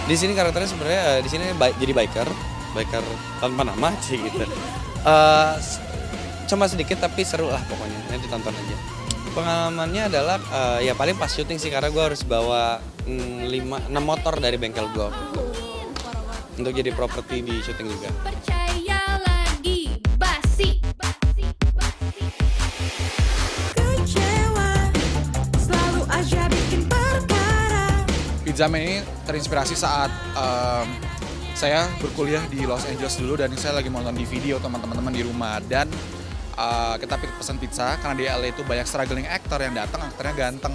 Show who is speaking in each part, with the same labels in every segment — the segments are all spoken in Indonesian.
Speaker 1: Di sini karakternya sebenarnya di sini jadi biker tanpa nama sih gitu. Cuma sedikit tapi seru lah pokoknya, nanti tonton aja. Pengalamannya adalah ya paling pas syuting sih karena gue harus bawa 6 motor dari bengkel gue untuk jadi properti di syuting juga.
Speaker 2: Percaya lagi, basi.
Speaker 3: Kecewa, selalu aja bikin perkara.
Speaker 4: Pizzaman ini terinspirasi saat saya berkuliah di Los Angeles dulu dan saya lagi nonton di video teman-teman di rumah dan kita pesan pizza karena di LA itu banyak struggling actor yang datang, aktornya ganteng,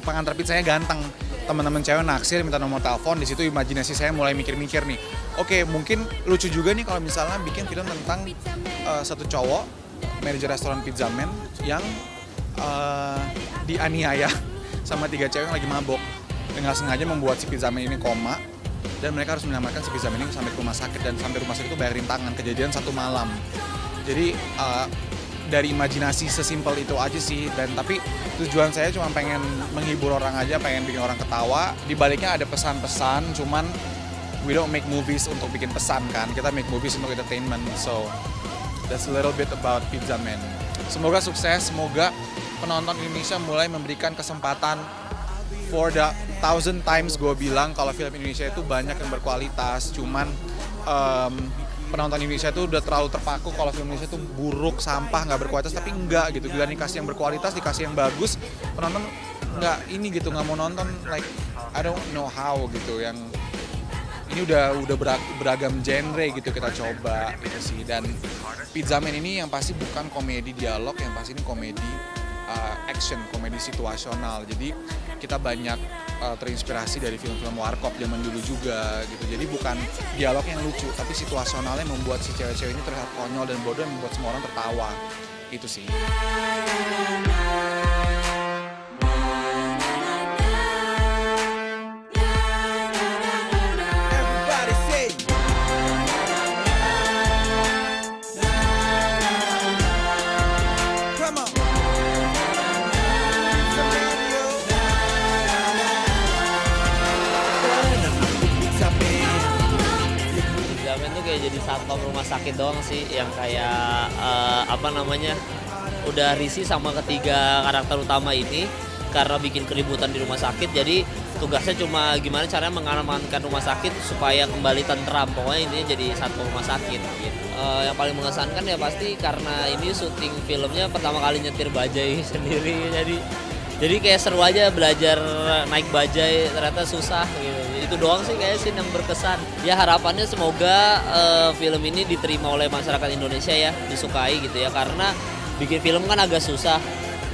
Speaker 4: pengantar pizzanya ganteng, teman-teman cewek naksir minta nomor telepon. Di situ imajinasi saya mulai mikir-mikir nih, oke, mungkin lucu juga nih kalau misalnya bikin film tentang satu cowok manajer restoran Pizzaman yang dianiaya sama 3 cewek yang lagi mabok. Dengan sengaja membuat si Pizzaman ini koma dan mereka harus menyelamatkan si Pizzaman ini sampai ke rumah sakit dan sampai rumah sakit itu bayar rintangan, kejadian 1 malam. Jadi dari imajinasi sesimpel itu aja sih, dan tapi tujuan saya cuma pengen menghibur orang aja, pengen bikin orang ketawa. Di baliknya ada pesan-pesan, cuman we don't make movies untuk bikin pesan kan, kita make movies untuk entertainment. So that's a little bit about Pizzaman. Semoga sukses, semoga penonton Indonesia mulai memberikan kesempatan. For the 1000 times gue bilang kalau film Indonesia itu banyak yang berkualitas, cuman penonton Indonesia itu udah terlalu terpaku kalau film Indonesia itu buruk, sampah, nggak berkualitas, tapi enggak gitu. Bila dikasih yang berkualitas, dikasih yang bagus, penonton nggak ini gitu, nggak mau nonton like I don't know how gitu. Yang ini udah beragam genre gitu kita coba gitu sih. Dan Pizzaman ini yang pasti bukan komedi dialog, yang pasti ini komedi action, komedi situasional. Jadi kita banyak terinspirasi dari film-film warkop zaman dulu juga gitu. Jadi bukan dialog yang lucu, tapi situasionalnya membuat si cewek-cewek ini terlihat konyol dan bodoh, yang membuat semua orang tertawa. Itu sih.
Speaker 5: Pizzaman tuh kayak jadi satpam rumah sakit doang sih, yang kayak udah risih sama ketiga karakter utama ini karena bikin keributan di rumah sakit. Jadi tugasnya cuma gimana caranya mengamankan rumah sakit supaya kembali tentram. Pokoknya intinya jadi satpam rumah sakit gitu. Yang paling mengesankan ya pasti karena ini syuting filmnya pertama kali nyetir bajai sendiri, jadi kayak seru aja belajar naik bajai, ternyata susah gitu. Itu doang sih kayak sih yang berkesan. Ya harapannya semoga film ini diterima oleh masyarakat Indonesia ya, disukai gitu ya, karena bikin film kan agak susah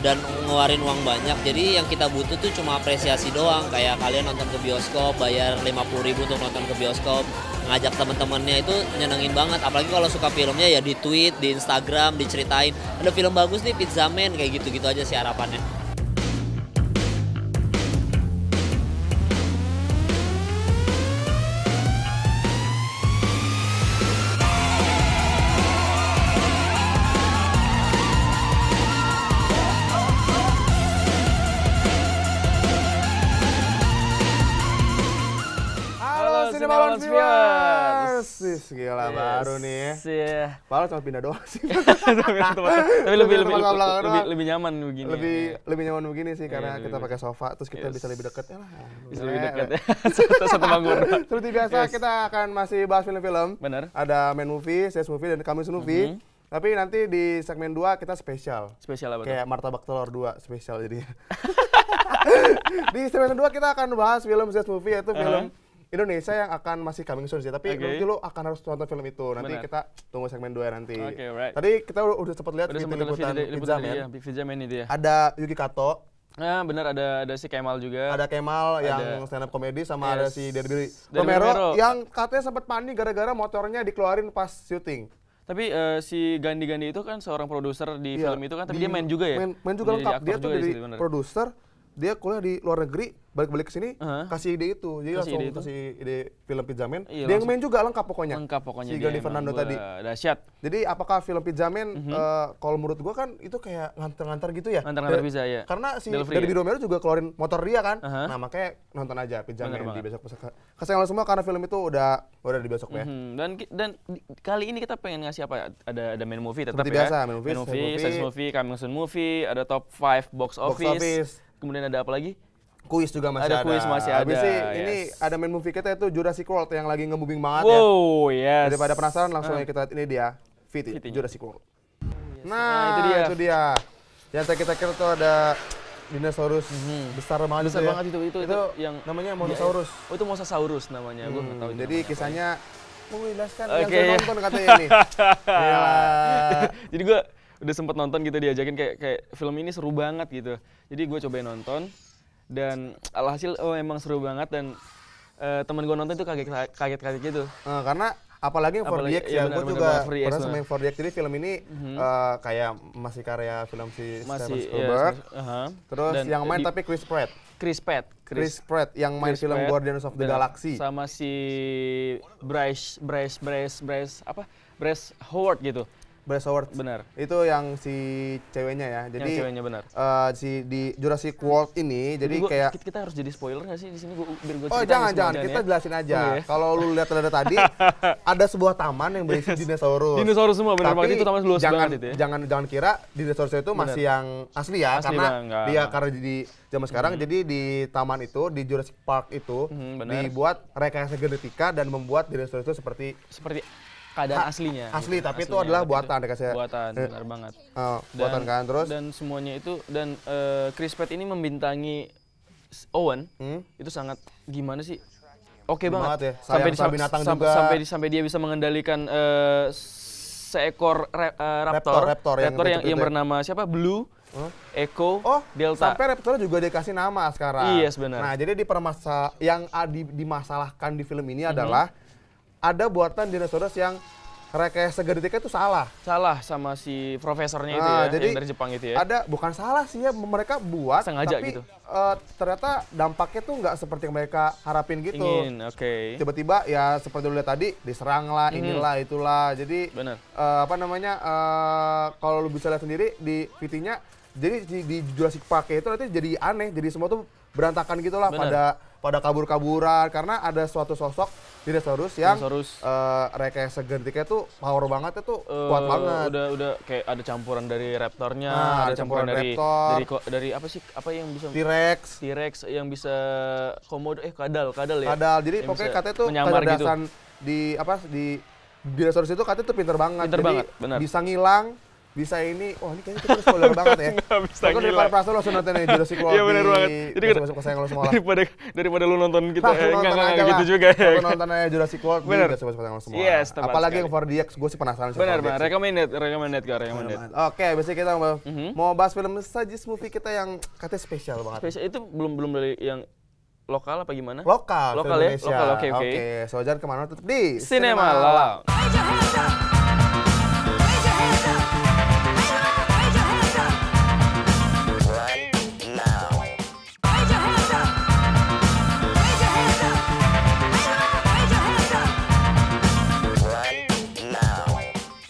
Speaker 5: dan ngeluarin uang banyak. Jadi yang kita butuh tuh cuma apresiasi doang, kayak kalian nonton ke bioskop bayar 50.000 untuk nonton ke bioskop, ngajak teman-temannya, itu nyenengin banget. Apalagi kalau suka filmnya ya di tweet, di Instagram, diceritain ada film bagus nih Pizzaman, kayak gitu-gitu aja sih harapannya.
Speaker 6: Cinebalance Viewers. Gila baru nih. Padahal cuma pindah doang sih.
Speaker 7: Tapi lebih nyaman begini.
Speaker 6: Lebih nyaman begini sih karena kita pakai sofa, terus kita bisa lebih dekat ya lah.
Speaker 7: Bisa lebih dekat ya. Satu bangun.
Speaker 6: Seperti biasa kita akan masih bahas film-film.
Speaker 7: Benar.
Speaker 6: Ada main movie, series movie, dan coming soon movie. Tapi nanti di segmen 2 kita spesial.
Speaker 7: Spesial apa tuh?
Speaker 6: Kayak Martabak Telur 2 spesial jadinya. Di segmen 2 kita akan bahas film series movie, yaitu film Indonesia yang akan masih coming soon sih. Tapi
Speaker 7: Oke.
Speaker 6: nanti lu akan harus nonton film itu. Nanti
Speaker 7: Benar.
Speaker 6: kita tunggu segmen 2 nanti.
Speaker 7: Oke, right.
Speaker 6: Tadi kita udah sempat lihat
Speaker 7: Udah sempat
Speaker 6: liputan
Speaker 7: liputan
Speaker 6: Pizzaman.
Speaker 7: ya, Pizzaman itu ya.
Speaker 6: Ada Yuki Kato,
Speaker 7: Nah, benar ada si Kemal juga.
Speaker 6: ada Kemal yang
Speaker 7: Ada.
Speaker 6: stand up comedy sama
Speaker 7: Yes.
Speaker 6: ada si Derby
Speaker 7: Derby
Speaker 6: Romero
Speaker 7: Romero.
Speaker 6: yang katanya sempat panik gara-gara motornya dikeluarin pas syuting.
Speaker 7: Tapi si Gandhi itu kan seorang produser di
Speaker 6: Iya,
Speaker 7: film itu kan, tapi
Speaker 6: di-
Speaker 7: dia main juga ya?
Speaker 6: Main juga
Speaker 7: Jadi
Speaker 6: lengkap.
Speaker 7: aktor
Speaker 6: Dia tuh
Speaker 7: juga di
Speaker 6: dari
Speaker 7: situ, bener.
Speaker 6: produser, dia kuliah di luar negeri, balik-balik ke sini kasih ide itu. Jadi
Speaker 7: Kasih
Speaker 6: langsung
Speaker 7: ide itu.
Speaker 6: kasih ide film Pizzaman.
Speaker 7: Iya,
Speaker 6: Dia yang
Speaker 7: langsung.
Speaker 6: main juga lengkap pokoknya.
Speaker 7: Lengkap pokoknya
Speaker 6: Si
Speaker 7: dia
Speaker 6: Gandhi
Speaker 7: emang.
Speaker 6: Fernando
Speaker 7: Wah,
Speaker 6: tadi.
Speaker 7: dahsyat.
Speaker 6: Jadi apakah film Pizzaman kalau menurut gua kan itu kayak nganter-nganter gitu ya?
Speaker 7: Nganter-nganter bisa, ya.
Speaker 6: Karena si
Speaker 7: Delivery
Speaker 6: Derby
Speaker 7: ya?
Speaker 6: Romero juga keluarin motor dia kan.
Speaker 7: Aha.
Speaker 6: Nah, makanya nonton aja Pizzaman
Speaker 7: Bener
Speaker 6: di
Speaker 7: banget.
Speaker 6: besok. Kesayangan lo semua karena film itu udah di besok ya.
Speaker 7: Kali ini kita pengen ngasih apa ya? Ada main movie tetap
Speaker 6: Seperti
Speaker 7: ya.
Speaker 6: biasa, main movie, side movie.
Speaker 7: side movie, coming soon movie, ada top 5 box office.
Speaker 6: office.
Speaker 7: Kemudian ada apa lagi?
Speaker 6: Kuis juga masih
Speaker 7: Ada
Speaker 6: ada.
Speaker 7: kuis masih
Speaker 6: Habis
Speaker 7: ada,
Speaker 6: sih ini
Speaker 7: yes.
Speaker 6: ada main movie kita itu Jurassic World yang lagi nge-booming banget ya.
Speaker 7: Wow, yes.
Speaker 6: Daripada penasaran langsung aja kita lihat ini dia VT
Speaker 7: VT-nya.
Speaker 6: Jurassic World.
Speaker 7: Nah,
Speaker 6: Nah, itu dia. Yang kita kira tuh ada dinosaurus besar banget
Speaker 7: Besar
Speaker 6: itu ya.
Speaker 7: banget itu yang
Speaker 6: namanya Mosasaurus.
Speaker 7: Oh, itu Mosasaurus namanya. Gua nggak tahu. itu
Speaker 6: Jadi
Speaker 7: namanya apa.
Speaker 6: kisahnya menjelaskan yang
Speaker 7: Oke,
Speaker 6: saya
Speaker 7: ya.
Speaker 6: nonton katanya ini. Gila.
Speaker 7: Jadi gue udah sempet nonton gitu, diajakin kayak film ini seru banget gitu. Jadi gue cobain nonton dan alhasil emang seru banget dan teman gue nonton itu kaget gitu.
Speaker 6: Karena apalagi yang 4DX
Speaker 7: Apalagi-
Speaker 6: ya,
Speaker 7: iya,
Speaker 6: gue
Speaker 7: benar,
Speaker 6: juga
Speaker 7: benar, 4DX
Speaker 6: pernah sama
Speaker 7: benar.
Speaker 6: yang 4DX. Jadi film ini kayak masih karya film si Steven
Speaker 7: Masih
Speaker 6: Spielberg.
Speaker 7: ya,
Speaker 6: Terus
Speaker 7: dan
Speaker 6: yang main tapi Chris Pratt.
Speaker 7: Chris
Speaker 6: Pratt yang main
Speaker 7: Chris
Speaker 6: film
Speaker 7: Pratt,
Speaker 6: Guardians of the
Speaker 7: benar.
Speaker 6: Galaxy.
Speaker 7: Sama si Bryce Howard gitu.
Speaker 6: Bryce Howard.
Speaker 7: Benar.
Speaker 6: Itu yang si ceweknya ya. Jadi
Speaker 7: Yang ceweknya benar.
Speaker 6: si di Jurassic World ini jadi
Speaker 7: Gua-
Speaker 6: kayak
Speaker 7: kita harus jadi spoiler nggak sih di sini? Biar gue
Speaker 6: oh jangan kita jelasin aja.
Speaker 7: Oh, iya.
Speaker 6: Kalau lu lihat trailer tadi ada sebuah taman yang berisi dinosaurus.
Speaker 7: Dinosaurus semua, benar
Speaker 6: Tapi
Speaker 7: banget. Itu taman luas
Speaker 6: jangan,
Speaker 7: banget itu ya.
Speaker 6: jangan kira dinosaurus itu masih yang asli ya,
Speaker 7: Asli,
Speaker 6: karena
Speaker 7: Bang, enggak.
Speaker 6: dia karena di zaman sekarang jadi di taman itu di Jurassic Park itu
Speaker 7: benar.
Speaker 6: dibuat rekayasa genetika dan membuat dinosaurus itu seperti
Speaker 7: Seperti keadaan aslinya.
Speaker 6: asli,
Speaker 7: gitu.
Speaker 6: tapi itu
Speaker 7: Aslinya,
Speaker 6: adalah
Speaker 7: tapi
Speaker 6: buatan
Speaker 7: itu
Speaker 6: rekayasa.
Speaker 7: buatan, benar banget.
Speaker 6: Buatan kan terus
Speaker 7: Dan semuanya itu dan Chris Pratt ini membintangi Owen itu sangat gimana sih? Oke
Speaker 6: Banget
Speaker 7: banget
Speaker 6: ya. Sayang sama binatang juga.
Speaker 7: sampai dia bisa mengendalikan seekor raptor
Speaker 6: yang
Speaker 7: yang bernama siapa? Blue, Echo,
Speaker 6: Oh,
Speaker 7: Delta.
Speaker 6: sampai Raptor juga dikasih nama sekarang.
Speaker 7: Yes, benar.
Speaker 6: Nah, jadi yang dimasalahkan di film ini adalah ada buatan dinosaurus yang rekayasa genetika itu salah.
Speaker 7: Salah sama si profesornya itu
Speaker 6: Nah,
Speaker 7: ya,
Speaker 6: jadi
Speaker 7: yang dari Jepang itu ya.
Speaker 6: Ada bukan salah sih ya, mereka buat
Speaker 7: Sengaja
Speaker 6: tapi
Speaker 7: gitu.
Speaker 6: Ternyata dampaknya tuh nggak seperti yang mereka harapin gitu.
Speaker 7: Ingin, oke.
Speaker 6: Tiba-tiba ya seperti lu lihat tadi diserang lah, inilah itulah. Jadi
Speaker 7: Benar.
Speaker 6: kalau lu bisa lihat sendiri di VT-nya, jadi di Jurassic Park itu nanti jadi aneh, jadi semua tuh berantakan gitu lah,
Speaker 7: Benar.
Speaker 6: pada kabur-kaburan karena ada suatu sosok dinosaurus yang
Speaker 7: Dinosaurus.
Speaker 6: rekayasa genetiknya tuh power banget itu kuat banget.
Speaker 7: Udah kayak ada campuran dari raptornya,
Speaker 6: Nah,
Speaker 7: ada campuran dari
Speaker 6: raptor.
Speaker 7: dari apa sih? Apa yang bisa
Speaker 6: T-Rex,
Speaker 7: T-Rex yang bisa komodo kadal ya.
Speaker 6: kadal. Jadi
Speaker 7: Yang
Speaker 6: pokoknya
Speaker 7: bisa
Speaker 6: katanya tuh
Speaker 7: menyamar gitu.
Speaker 6: kecerdasan di dinosaurus itu katanya tuh pinter banget.
Speaker 7: Pinter
Speaker 6: Jadi
Speaker 7: banget, benar.
Speaker 6: bisa ngilang, bisa ini. Wah, ini kayaknya kita udah spoiler banget ya.
Speaker 7: Nggak bisa
Speaker 6: Pokoknya daripada
Speaker 7: ngilang.
Speaker 6: perasaan lo langsung nonton nih Jurassic World.
Speaker 7: Iya, benar banget. Jadi kan-
Speaker 6: masuk sayang lo semua lah.
Speaker 7: daripada lu nonton kita
Speaker 6: Langsung nonton
Speaker 7: enggak
Speaker 6: aja
Speaker 7: gitu
Speaker 6: lah.
Speaker 7: juga ya.
Speaker 6: Langsung nonton aja Jurassic World
Speaker 7: Benar.
Speaker 6: di besok sayang lo semua.
Speaker 7: Yes, tepat
Speaker 6: Apalagi
Speaker 7: sekali.
Speaker 6: yang 4DX, gue sih penasaran sih.
Speaker 7: Benar,
Speaker 6: 4DX
Speaker 7: Bang.
Speaker 6: sih.
Speaker 7: Recommended.
Speaker 6: Oke, biasanya kita mau bahas film sajis movie kita yang katanya spesial banget.
Speaker 7: Spesial itu belum dari yang lokal apa gimana?
Speaker 6: Lokal,
Speaker 7: Lokal
Speaker 6: film
Speaker 7: ya?
Speaker 6: Indonesia.
Speaker 7: Lokal, oke.
Speaker 6: Oke, so jangan kemana tetap di
Speaker 7: Cinema Lounge.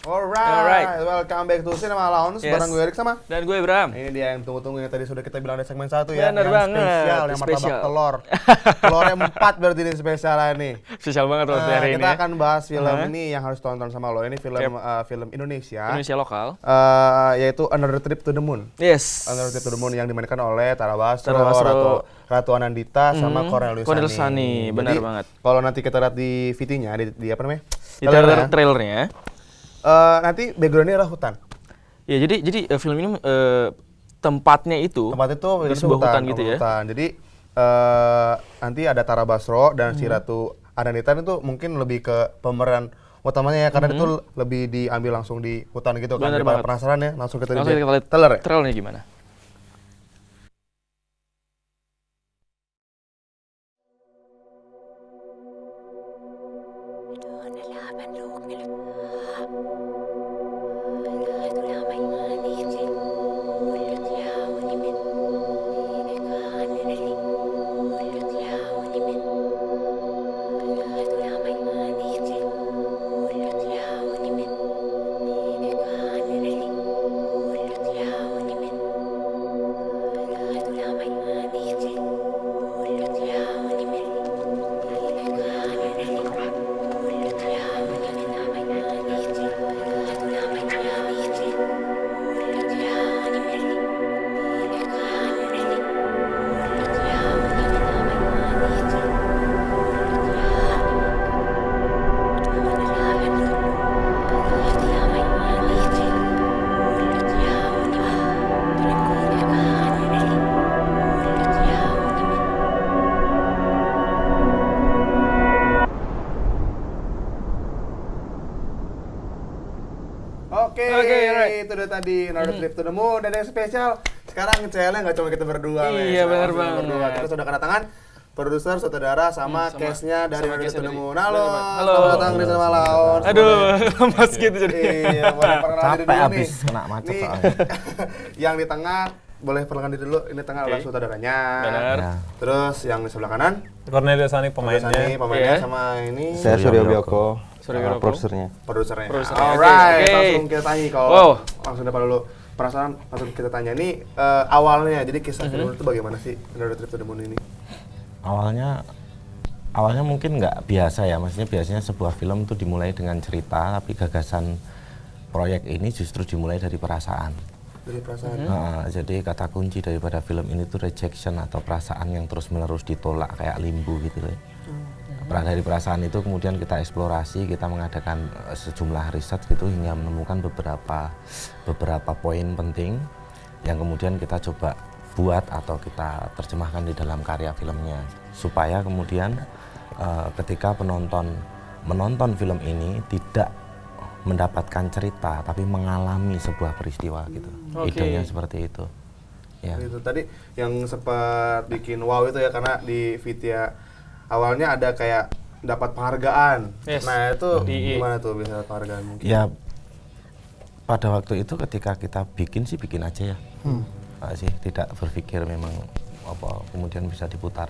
Speaker 6: Alright, welcome back to Cinema Lounge.
Speaker 7: Yes.
Speaker 6: Bareng gue Erik sama.
Speaker 7: Dan gue Bram.
Speaker 6: Ini dia yang tunggu-tunggu yang tadi sudah kita bilang di segmen 1 ya.
Speaker 7: Bener
Speaker 6: yang
Speaker 7: banget,
Speaker 6: spesial, yang martabak
Speaker 7: spesial.
Speaker 6: telur. Telurnya 4 berarti ini spesial ini.
Speaker 7: Spesial banget loh hari ini.
Speaker 6: Kita
Speaker 7: ya.
Speaker 6: akan bahas film ini yang harus tonton sama lo. Ini film film Indonesia.
Speaker 7: Indonesia lokal.
Speaker 6: Yaitu Another Trip to the Moon.
Speaker 7: Yes.
Speaker 6: Another Trip to the Moon yang dimainkan oleh Tara Basro,
Speaker 7: Tara Basro.
Speaker 6: Ratu Anandita sama Cornelius
Speaker 7: Cornelius Sani, benar
Speaker 6: Jadi,
Speaker 7: banget.
Speaker 6: Kalau nanti kita lihat di VT-nya, di apa namanya?
Speaker 7: Di trailernya.
Speaker 6: Nanti background-nya adalah hutan.
Speaker 7: Ya jadi film ini tempatnya itu
Speaker 6: Tempat itu
Speaker 7: di sebuah hutan gitu ya.
Speaker 6: Hutan. Jadi nanti ada Tara Basro dan si Ratu Ananita itu mungkin lebih ke pemeran utamanya ya, karena itu lebih diambil langsung di hutan gitu kan.
Speaker 7: Bener
Speaker 6: Daripada
Speaker 7: banget.
Speaker 6: penasaran ya, langsung kita
Speaker 7: Langsung kita lihat
Speaker 6: trailer ya.
Speaker 7: trailernya gimana.
Speaker 6: Oke,
Speaker 7: alright.
Speaker 6: itu udah tadi Another Trip to the Moon dan yang spesial sekarang channelnya nggak cuma kita berdua,
Speaker 7: Iya,
Speaker 6: Mes.
Speaker 7: bener
Speaker 6: Cuma
Speaker 7: banget.
Speaker 6: berdua. Kita sudah kedatangan produser, sutradara, sama
Speaker 7: sama-
Speaker 6: cast-nya dari
Speaker 7: sama
Speaker 6: Another
Speaker 7: cast-nya
Speaker 6: Trip to the
Speaker 7: dari-
Speaker 6: Moon. Halo,
Speaker 7: Halo.
Speaker 6: selamat datang di Cinema Laon.
Speaker 7: Aduh, lemas gitu jadi.
Speaker 6: Iya, boleh perkenalan diri
Speaker 8: Capek
Speaker 6: dulu
Speaker 8: abis
Speaker 6: nih.
Speaker 8: kena macet
Speaker 6: Nih,
Speaker 8: soalnya.
Speaker 6: yang di tengah boleh perkenalkan diri dulu. Ini tengah adalah
Speaker 7: Oke.
Speaker 6: sutradaranya.
Speaker 7: Benar.
Speaker 8: Ya.
Speaker 6: Terus yang di sebelah kanan
Speaker 9: Cornelius Sani pemainnya.
Speaker 6: pemainnya
Speaker 7: Iya.
Speaker 6: sama ini
Speaker 8: Saya Suryo Bioko,
Speaker 7: Suryo Bioko.
Speaker 8: produsernya.
Speaker 6: produsernya.
Speaker 7: Produsernya,
Speaker 6: Alright,
Speaker 7: oke.
Speaker 6: langsung kita tanya kalau
Speaker 7: Wow.
Speaker 6: langsung depan dulu. Penasaran langsung kita tanya nih awalnya. Jadi kisah film itu bagaimana sih Another Trip to the Moon ini?
Speaker 8: Awalnya mungkin nggak biasa ya, maksudnya biasanya sebuah film itu dimulai dengan cerita, tapi gagasan proyek ini justru dimulai dari perasaan.
Speaker 6: Dari perasaan.
Speaker 8: Jadi kata kunci daripada film ini tuh rejection atau perasaan yang terus menerus ditolak kayak limbo gitu loh. Dari perasaan itu kemudian kita eksplorasi, kita mengadakan sejumlah riset gitu hingga menemukan beberapa poin penting yang kemudian kita coba buat atau kita terjemahkan di dalam karya filmnya supaya kemudian ketika penonton menonton film ini tidak mendapatkan cerita tapi mengalami sebuah peristiwa gitu.
Speaker 7: Oke.
Speaker 8: Idenya seperti itu. Ya.
Speaker 6: Gitu. Tadi yang sempat bikin wow itu ya karena di Vidya awalnya ada kayak dapat penghargaan.
Speaker 7: Yes.
Speaker 6: Nah, itu
Speaker 7: Di-
Speaker 6: gimana tuh bisa dapat penghargaan mungkin?
Speaker 8: Ya pada waktu itu ketika kita bikin sih bikin aja ya. Sih tidak berpikir memang apa kemudian bisa diputar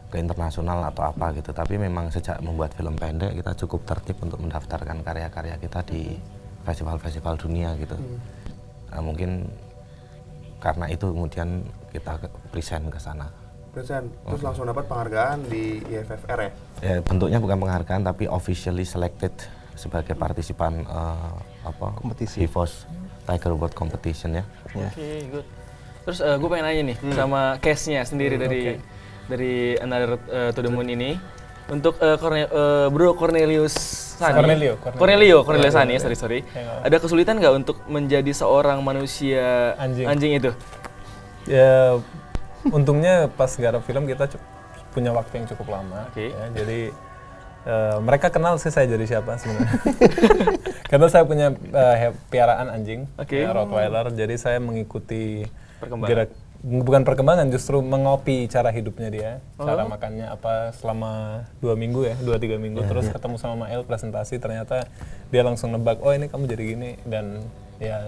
Speaker 8: ke internasional atau apa gitu. Tapi memang sejak membuat film pendek kita cukup tertib untuk mendaftarkan karya-karya kita di festival-festival dunia gitu. Nah, mungkin karena itu kemudian kita present ke sana.
Speaker 6: Present. Terus langsung dapat penghargaan di IFFR ya?
Speaker 8: Ya, bentuknya bukan penghargaan tapi officially selected sebagai partisipan
Speaker 9: Kompetisi.
Speaker 8: HIVOS Tiger World Competition ya.
Speaker 7: Oke, good. Terus gue pengen nanya nih sama case-nya sendiri dari Another to the Moon ini. Untuk Bro Cornelius Sani. Cornelius Sani, sorry.
Speaker 9: Ya,
Speaker 7: Ada kesulitan nggak untuk menjadi seorang manusia
Speaker 9: Anjing.
Speaker 7: itu?
Speaker 9: Ya, untungnya pas garap film kita punya waktu yang cukup lama.
Speaker 7: Oke.
Speaker 9: Ya, jadi mereka kenal sih saya jadi siapa sebenarnya. Karena saya punya piaraan anjing,
Speaker 7: Oke.
Speaker 9: Rottweiler. Jadi saya mengikuti
Speaker 7: Perkembangan.
Speaker 9: bukan perkembangan, justru mengopi cara hidupnya dia, cara makannya apa selama 2 minggu ya, 2-3 minggu. Terus ketemu sama Mael presentasi, ternyata dia langsung nebak, oh ini kamu jadi gini. Dan ya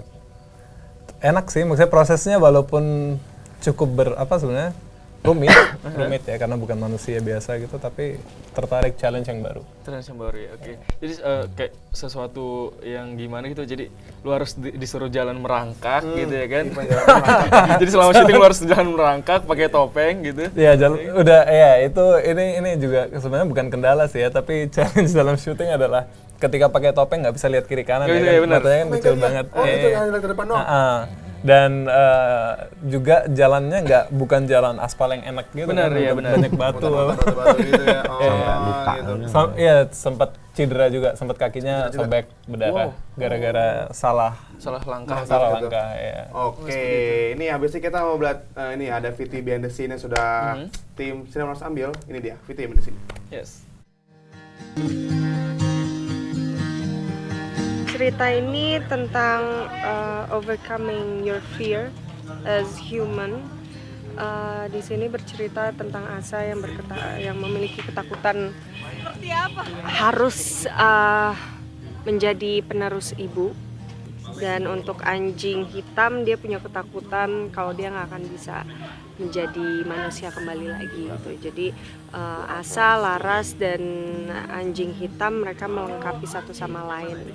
Speaker 9: enak sih, maksudnya prosesnya walaupun cukup sebenarnya rumit ya karena bukan manusia biasa gitu, tapi tertarik challenge yang baru.
Speaker 7: Terus yang baru ya, oke. Jadi kayak sesuatu yang gimana gitu, jadi lu harus disuruh jalan merangkak gitu ya kan? Jadi selama syuting lu harus jalan merangkak pakai topeng gitu.
Speaker 9: Ya udah ya itu ini juga sebenarnya bukan kendala sih ya, tapi challenge dalam syuting adalah ketika pakai topeng nggak bisa lihat kiri kanan
Speaker 7: Nggak
Speaker 9: ya
Speaker 7: bisa,
Speaker 9: kan,
Speaker 7: ya benar.
Speaker 9: matanya kan kecil banget.
Speaker 6: Oh, itu yang ke depan doang?
Speaker 9: Dan juga jalannya bukan jalan aspal yang enak gitu.
Speaker 7: Benar,
Speaker 9: kan,
Speaker 7: iya,
Speaker 9: udah
Speaker 7: benar.
Speaker 9: banyak batu.
Speaker 6: Batu-batu gitu ya. Oh,
Speaker 8: luka.
Speaker 6: gitu.
Speaker 9: Iya, sempat cedera juga, sempat kakinya sobek berdarah gara-gara salah
Speaker 7: langkah.
Speaker 9: langkah ya.
Speaker 6: Oke, ini habis ini kita mau ini ada VT behind the scene yang sudah tim Cinemas ambil. Ini dia, VT behind the scene.
Speaker 7: Yes.
Speaker 10: Cerita ini tentang overcoming your fear as human. Di sini bercerita tentang Asa yang memiliki ketakutan harus menjadi penerus ibu. Dan untuk anjing hitam dia punya ketakutan kalau dia nggak akan bisa menjadi manusia kembali lagi gitu. Jadi Asa, Laras dan anjing hitam mereka melengkapi satu sama lain.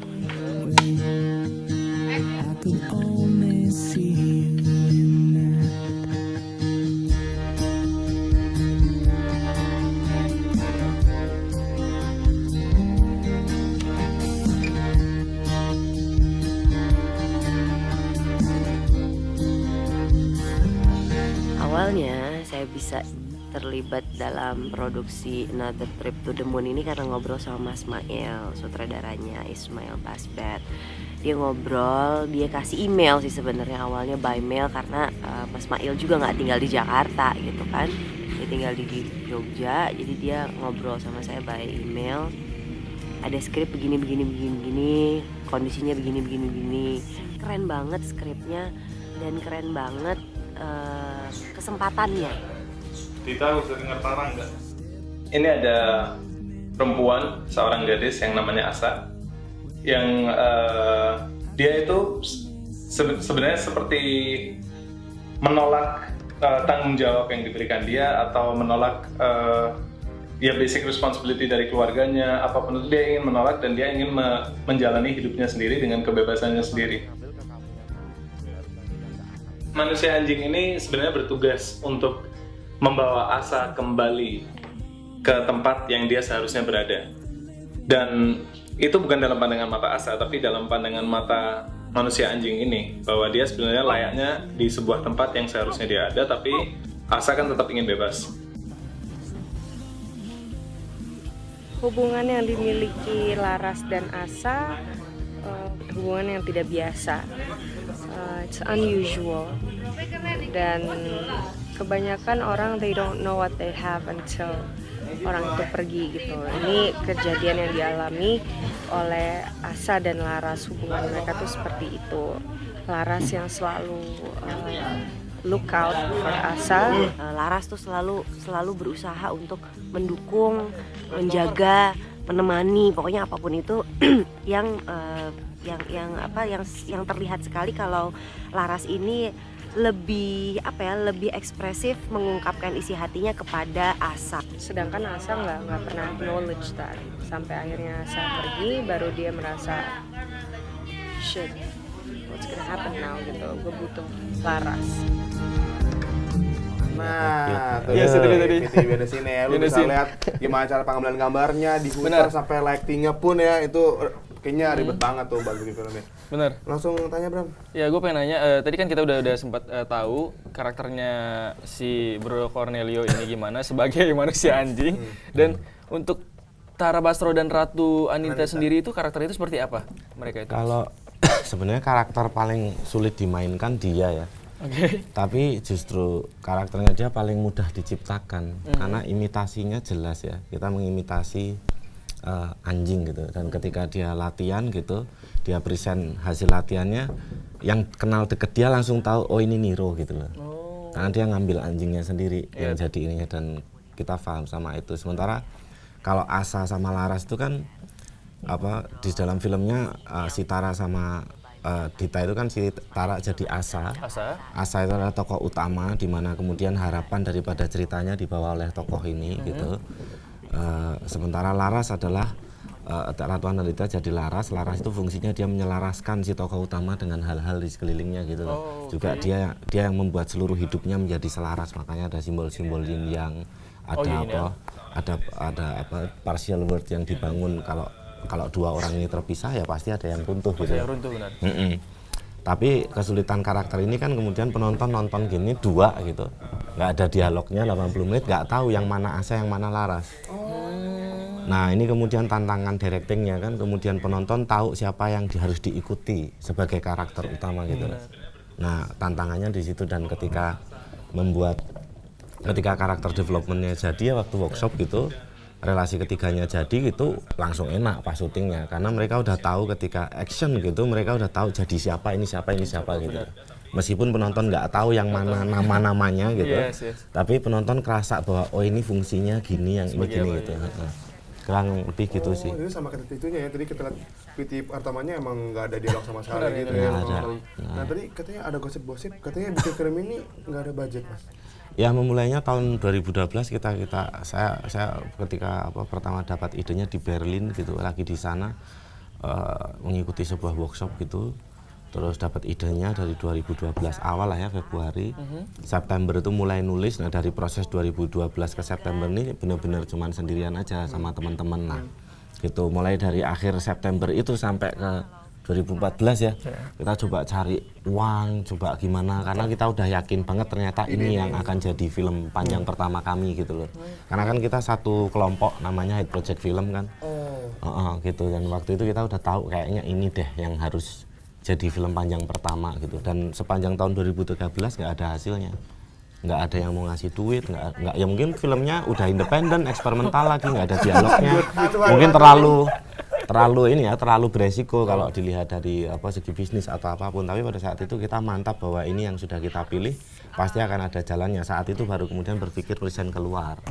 Speaker 11: Awalnya saya bisa terlibat dalam produksi Another Trip to the Moon ini karena ngobrol sama Mas Ismail, sutradaranya Ismail Basbet. Dia ngobrol, dia kasih email sih sebenarnya awalnya by mail karena Mas Ismail juga nggak tinggal di Jakarta gitu kan, dia tinggal di Jogja, jadi dia ngobrol sama saya by email. Ada skrip begini, kondisinya begini. Keren banget skripnya dan keren banget kesempatannya.
Speaker 12: Dita bisa dengar Tara nggak? Ini ada perempuan, seorang gadis yang namanya Asa, yang dia itu sebenarnya seperti menolak tanggung jawab yang diberikan dia atau menolak ya basic responsibility dari keluarganya, apapun itu dia ingin menolak dan dia ingin menjalani hidupnya sendiri dengan kebebasannya sendiri. Manusia anjing ini sebenarnya bertugas untuk membawa Asa kembali ke tempat yang dia seharusnya berada. Dan itu bukan dalam pandangan mata Asa, tapi dalam pandangan mata manusia anjing ini, bahwa dia sebenarnya layaknya di sebuah tempat yang seharusnya dia ada, tapi Asa kan tetap ingin bebas.
Speaker 10: Hubungan yang dimiliki Laras dan Asa hubungan yang tidak biasa. It's unusual. Dan kebanyakan orang they don't know what they have until orang itu pergi gitu. Ini kejadian yang dialami oleh Asa dan Laras, hubungan mereka tuh seperti itu. Laras yang selalu look out for Asa.
Speaker 11: Laras tuh selalu berusaha untuk mendukung, menjaga, menemani, pokoknya apapun itu yang terlihat sekali kalau Laras ini lebih ekspresif mengungkapkan isi hatinya kepada Asa.
Speaker 10: Sedangkan Asa nggak pernah acknowledge that. Sampai akhirnya Asa pergi, baru dia merasa shit, what's gonna happen now gitu. Gue butuh Laras.
Speaker 6: Nah, tuh
Speaker 7: Iya,
Speaker 6: ya,
Speaker 7: tadi.
Speaker 6: VT behind the scene ya. Lu
Speaker 7: Behind the
Speaker 6: bisa
Speaker 7: scene.
Speaker 6: lihat gimana cara pengambilan gambarnya, di
Speaker 7: Benar.
Speaker 6: sampai lightingnya pun ya, itu kayaknya ribet banget tuh buat bikin filmnya.
Speaker 7: Bener.
Speaker 6: Langsung tanya Bram.
Speaker 7: Ya, gue pengen nanya, tadi kan kita udah sempat tahu karakternya si Bro Cornelio ini gimana sebagai manusia anjing. Dan untuk Tara Basro dan Ratu Anita sendiri itu karakter itu seperti apa mereka itu?
Speaker 8: Kalau sebenarnya karakter paling sulit dimainkan dia ya.
Speaker 7: Oke.
Speaker 8: Tapi justru karakternya dia paling mudah diciptakan karena imitasinya jelas ya. Kita mengimitasi anjing gitu, dan ketika dia latihan gitu, dia present hasil latihannya, yang kenal deket dia langsung tahu oh ini Niro gitu loh. Karena dia ngambil anjingnya sendiri yang jadi ini, dan kita paham sama itu. Sementara kalau Asa sama Laras itu kan di dalam filmnya si Tara sama Dita itu kan si Tara jadi Asa. Asa itu adalah tokoh utama, di mana kemudian harapan daripada ceritanya dibawa oleh tokoh ini gitu. Sementara Laras adalah Ratu Anita jadi Laras. Laras itu fungsinya dia menyelaraskan si tokoh utama dengan hal-hal di sekelilingnya gitu loh. Juga dia yang membuat seluruh hidupnya menjadi selaras, makanya ada simbol-simbol yin yang ada partial world yang dibangun. Kalau dua orang ini terpisah ya pasti ada yang runtuh gitu.
Speaker 7: Ada yang runtuh, benar.
Speaker 8: Tapi kesulitan karakter ini kan kemudian penonton nonton gini 2 gitu, nggak ada dialognya 80 menit, nggak tahu yang mana Asa yang mana Laras. Nah ini kemudian tantangan directingnya kan, kemudian penonton tahu siapa yang harus diikuti sebagai karakter utama gitu. Nah tantangannya di situ, dan ketika karakter developmentnya jadi ya waktu workshop gitu, relasi ketiganya jadi gitu langsung enak pas syutingnya, karena mereka udah tahu ketika action gitu mereka udah tahu jadi siapa ini siapa gitu. Meskipun penonton nggak tahu yang mana nama-namanya gitu, tapi penonton kerasa bahwa oh ini fungsinya gini, yang ini gini gitu. Kurang lebih gitu sih.
Speaker 6: Ini sama kayak itunya ya, tadi kita lihat PT pertamanya emang nggak ada dialog sama sekali gitu ya. Nah tadi katanya ada gosip-gosip, katanya bikin film ini nggak ada budget Mas.
Speaker 8: Ya memulainya tahun 2012 saya ketika pertama dapat idenya di Berlin gitu, lagi di sana mengikuti sebuah workshop gitu, terus dapat idenya dari 2012 awal lah ya, Februari. September itu mulai nulis. Nah dari proses 2012 ke September ini benar-benar cuman sendirian aja sama teman-teman. Nah gitu, mulai dari akhir September itu sampai ke 2014 ya, kita coba cari uang, coba gimana, karena kita udah yakin banget ternyata ini yang akan jadi film panjang pertama kami gitu loh. Karena kan kita satu kelompok namanya Head Project Film kan, gitu, dan waktu itu kita udah tahu kayaknya ini deh yang harus jadi film panjang pertama gitu. Dan sepanjang tahun 2013 nggak ada hasilnya, nggak ada yang mau ngasih duit, nggak ya, mungkin filmnya udah independen, eksperimental lagi, nggak ada dialognya, mungkin terlalu beresiko kalau dilihat dari segi bisnis atau apapun. Tapi pada saat itu kita mantap bahwa ini yang sudah kita pilih pasti akan ada jalannya. Saat itu baru kemudian berpikir present keluar,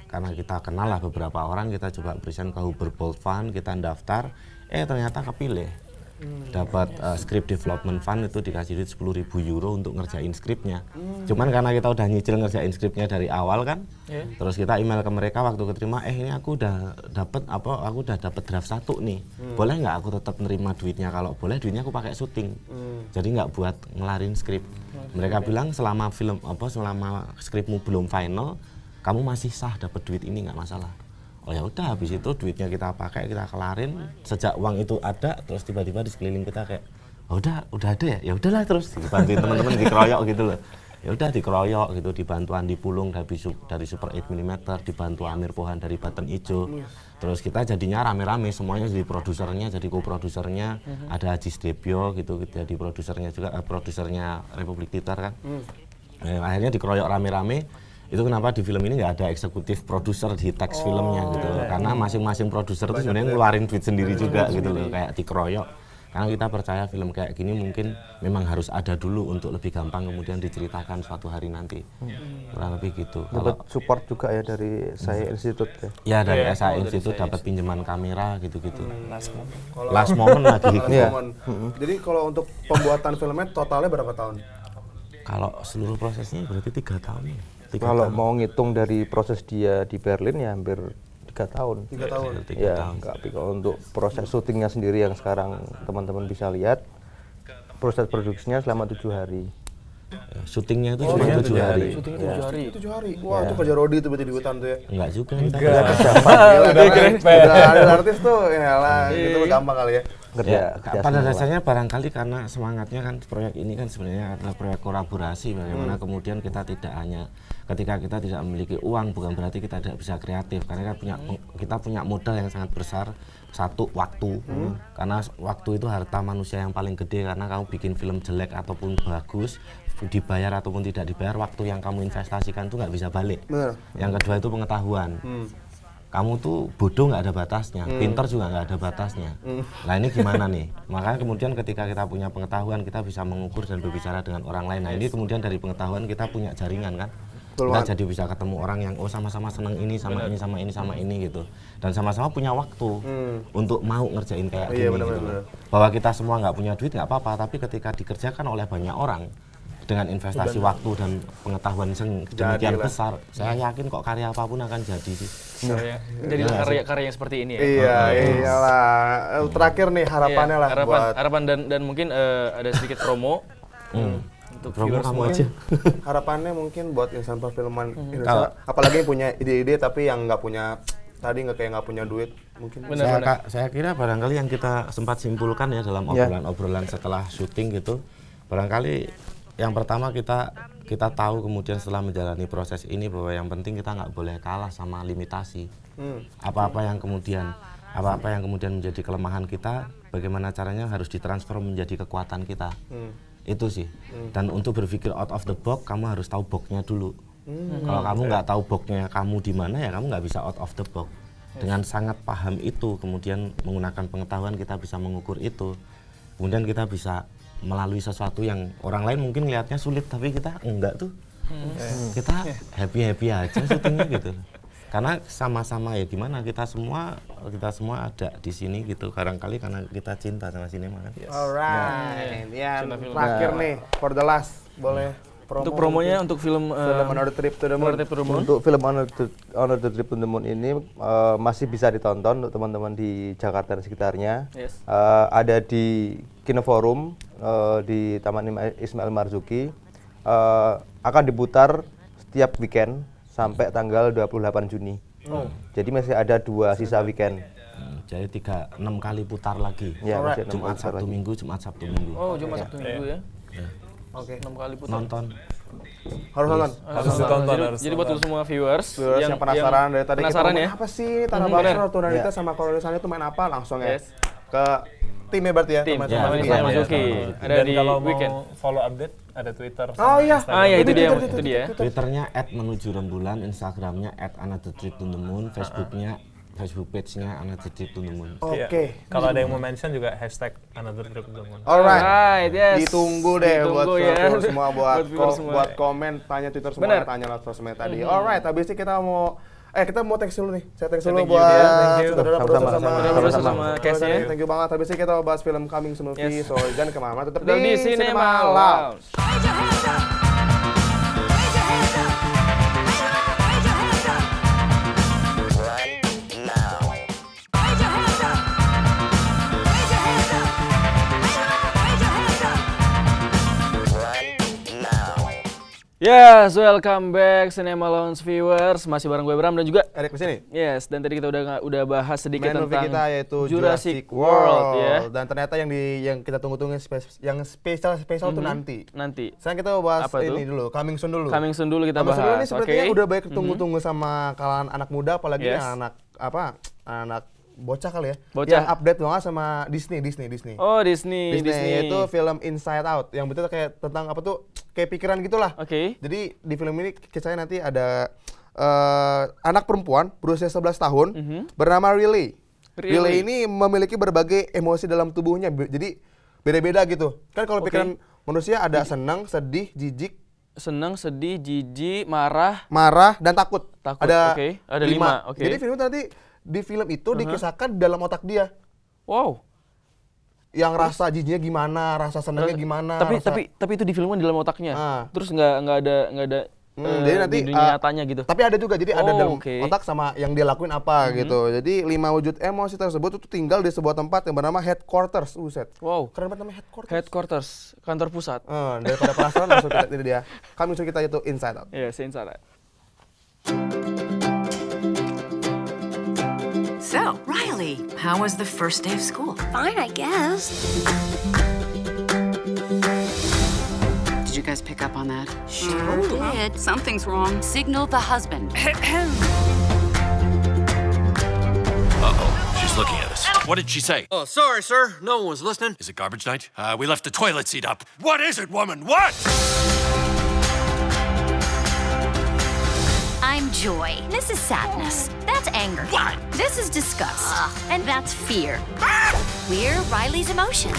Speaker 8: karena kita kenal lah beberapa orang, kita coba present ke Huber Bold Fund, kita daftar, ternyata kepilih. Dapat script development fund, itu dikasih duit 10.000 euro untuk ngerjain skripnya. Cuman karena kita udah nyicil ngerjain skripnya dari awal kan, terus kita email ke mereka waktu keterima, ini aku udah dapat draft 1 nih, boleh nggak aku tetap nerima duitnya? Kalau boleh duitnya aku pakai syuting, jadi nggak buat ngelarin skrip. Mereka bilang selama skripmu belum final, kamu masih sah dapat duit ini, nggak masalah. Oh ya udah, habis itu duitnya kita pakai, kita kelarin. Sejak uang itu ada, terus tiba-tiba di sekeliling kita kayak, udah ada ya udahlah, terus dibantuin teman-teman dikeroyok gitu loh. Ya udah dikeroyok gitu, dibantu Andi Pulung dari Super 8 mm, dibantu Amir Pohan dari Button Ijo. Terus kita jadinya rame-rame, semuanya jadi produsernya, jadi co-produsernya. Ada Haji Debyo gitu, jadi produsernya juga, produsernya Republik Titar kan. Akhirnya dikeroyok rame-rame. Itu kenapa di film ini nggak ada eksekutif produser di teks filmnya gitu loh. Karena masing-masing produser itu sebenarnya ngeluarin duit sendiri juga gitu loh, kayak dikeroyok. Karena kita percaya film kayak gini mungkin memang harus ada dulu untuk lebih gampang kemudian diceritakan suatu hari nanti. Kurang lebih gitu.
Speaker 13: Dapat support juga ya dari SAI Institute ya?
Speaker 8: Ya dari SAI Institute dapat pinjaman kamera gitu-gitu. Last moment lagi.
Speaker 6: Jadi kalau untuk pembuatan filmnya totalnya berapa tahun?
Speaker 8: Kalau seluruh prosesnya berarti 3 tahun ya.
Speaker 13: Kalau mau ngitung dari proses dia di Berlin ya hampir 3 tahun.
Speaker 6: 3 tahun.
Speaker 13: Ya, tapi kalau untuk proses syutingnya sendiri yang sekarang teman-teman bisa lihat, proses produksinya selama 7 hari.
Speaker 8: Syutingnya itu cuma 7 hari.
Speaker 6: Syutingnya 7 hari. Wah, itu kerja Rodi tuh berarti di hutan tuh ya.
Speaker 8: Enggak juga.
Speaker 6: Udah ada artis tuh, ya lah, gitu gampang kali ya.
Speaker 8: Pada dasarnya barangkali karena semangatnya kan proyek ini kan sebenarnya adalah proyek kolaborasi, bagaimana kemudian kita tidak hanya ketika kita tidak memiliki uang bukan berarti kita tidak bisa kreatif, karena kita punya modal yang sangat besar. Satu, waktu, karena waktu itu harta manusia yang paling gede, karena kamu bikin film jelek ataupun bagus, dibayar ataupun tidak dibayar, waktu yang kamu investasikan itu nggak bisa balik. Yang kedua itu pengetahuan. Kamu tuh bodoh nggak ada batasnya, pinter juga nggak ada batasnya. Nah ini gimana nih? Makanya kemudian ketika kita punya pengetahuan, kita bisa mengukur dan berbicara dengan orang lain. Nah ini kemudian dari pengetahuan kita punya jaringan kan. Kita jadi bisa ketemu orang yang sama-sama seneng ini, sama ini gitu. Dan sama-sama punya waktu untuk mau ngerjain kayak gini gitu. Bahwa kita semua nggak punya duit nggak apa-apa, tapi ketika dikerjakan oleh banyak orang, dengan investasi waktu dan pengetahuan yang demikian besar, saya yakin kok karya apapun akan jadi sih.
Speaker 7: Jadi karya yang seperti ini ya.
Speaker 6: Iya, iyalah. Terakhir nih harapannya lah buat
Speaker 7: harapan dan mungkin ada sedikit promo untuk
Speaker 8: promo kamu aja.
Speaker 6: Harapannya mungkin buat insan perfilman Indonesia, apalagi yang punya ide-ide tapi yang nggak punya tadi nggak punya duit mungkin.
Speaker 8: Saya kira barangkali yang kita sempat simpulkan ya dalam obrolan-obrolan setelah syuting gitu, barangkali yang pertama kita tahu kemudian setelah menjalani proses ini bahwa yang penting kita nggak boleh kalah sama limitasi. Apa-apa yang kemudian menjadi kelemahan kita, bagaimana caranya harus ditransfer menjadi kekuatan kita. Itu sih. Dan untuk berpikir out of the box, kamu harus tahu boxnya dulu. Kalau kamu nggak tahu boxnya kamu di mana, ya kamu nggak bisa out of the box. Dengan sangat paham itu, kemudian menggunakan pengetahuan kita bisa mengukur itu. Kemudian kita bisa melalui sesuatu yang orang lain mungkin ngelihatnya sulit, tapi kita enggak tuh. Kita happy aja syutingnya gitu. Karena sama-sama ya gimana kita semua ada di sini gitu. Barangkali karena kita cinta sama sinema kan.
Speaker 6: Alright. Ya, terakhir nih for the last boleh.
Speaker 7: Untuk promonya untuk film
Speaker 6: On the Trip to the Moon.
Speaker 13: Untuk film On the Trip to the Moon ini masih bisa ditonton untuk teman-teman di Jakarta dan sekitarnya. Ada di Kinoforum di Taman Ismail Marzuki. Akan diputar setiap weekend sampai tanggal 28 Juni. Jadi masih ada 2 sisa weekend.
Speaker 8: Jadi 6 kali putar lagi.
Speaker 13: Ya,
Speaker 8: Jumat Sabtu Minggu.
Speaker 7: Oh, Jumat Sabtu Minggu ya.
Speaker 6: Oke.
Speaker 7: 6 kali putar.
Speaker 8: Nonton.
Speaker 6: Harus nonton.
Speaker 7: Jadi buat semua viewers
Speaker 6: yang penasaran dari tadi
Speaker 7: penasaran
Speaker 6: kita
Speaker 7: ya.
Speaker 6: Apa sih Tanah Basro, Tonalita sama Kolonisannya itu main apa langsung ya. Ke timnya berarti ya.
Speaker 7: Tim. Ada
Speaker 9: Dan
Speaker 7: di
Speaker 9: kalau
Speaker 7: weekend.
Speaker 9: mau follow update ada Twitter.
Speaker 6: Oh iya.
Speaker 7: Itu dia.
Speaker 8: Twitternya @menuju rembulan, Instagramnya @anothertriptothemoon, Facebooknya Facebook page-nya Another Trip to the Moon.
Speaker 6: Oke.
Speaker 9: Kalau ada yang mau mention juga hashtag Another Trip to the Moon.
Speaker 6: Alright,
Speaker 7: yes.
Speaker 6: Ditunggu deh buat
Speaker 7: ya.
Speaker 6: semua buat komen, tanya Twitter semua, tanya lewat sosmed tadi. Alright, habis ini kita mau thanks dulu nih. Saya thanks dulu buat saudara sama cast-nya. Thank you banget. Habis ini kita bahas film Coming Soon movie. So jangan kemana-mana, tetap di Cinema Lounge.
Speaker 7: Yes, welcome back Cinema Lounge viewers. Masih bareng gue Bram dan juga
Speaker 6: Erik di sini.
Speaker 7: Yes, dan tadi kita udah bahas sedikit
Speaker 6: main
Speaker 7: tentang
Speaker 6: kita yaitu
Speaker 7: Jurassic World ya.
Speaker 6: Dan ternyata yang kita tunggu-tunggu yang spesial tuh nanti. Sekarang kita bahas ini dulu, Coming Soon dulu.
Speaker 7: Coming Soon dulu kita bahas.
Speaker 6: Coming Soon ini sepertinya udah banyak ditunggu-tunggu sama kalangan anak muda, apalagi anak bocah kali ya. Yang update banget sama Disney.
Speaker 7: Oh, Disney.
Speaker 6: Itu film Inside Out yang betul kayak tentang apa tuh kayak pikiran gitulah.
Speaker 7: Oke.
Speaker 6: Jadi di film ini kisahnya nanti ada anak perempuan berusia 11 tahun bernama Riley. Riley ini memiliki berbagai emosi dalam tubuhnya. Jadi beda-beda gitu. Kan kalau pikiran manusia ada senang, sedih, jijik, marah dan takut. Ada 5. Jadi film itu nanti di film itu dikisahkan dalam otak dia.
Speaker 7: Wow.
Speaker 6: Yang rasa jijiknya gimana, rasa senangnya gimana.
Speaker 7: Tapi itu difilmkan di dalam otaknya. Terus nggak ada
Speaker 6: jadi nanti
Speaker 7: di dunia nyatanya gitu.
Speaker 6: Tapi ada juga, jadi ada dalam otak sama yang dia lakuin apa gitu. Jadi 5 wujud emosi tersebut itu tinggal di sebuah tempat yang bernama headquarters.
Speaker 7: Wow.
Speaker 6: Keren banget namanya headquarters.
Speaker 7: Headquarters, kantor pusat.
Speaker 6: Daripada penasaran langsung kita ini dia. Kami suruh kita itu Inside Out.
Speaker 7: Yes, Inside Out.
Speaker 14: So, Riley, how was the first day of school?
Speaker 2: Fine, I guess.
Speaker 14: Did you guys pick up on that?
Speaker 2: Sure did.
Speaker 14: Something's wrong.
Speaker 2: Signal the husband.
Speaker 15: Uh-oh, she's looking at us. What did she say?
Speaker 16: Oh, sorry, sir. No one was listening.
Speaker 15: Is it garbage night? We left the toilet seat up. What is it, woman? What?
Speaker 2: I'm joy. This is sadness. That's anger.
Speaker 15: What?
Speaker 2: This is disgust. And that's fear. We're Riley's emotions.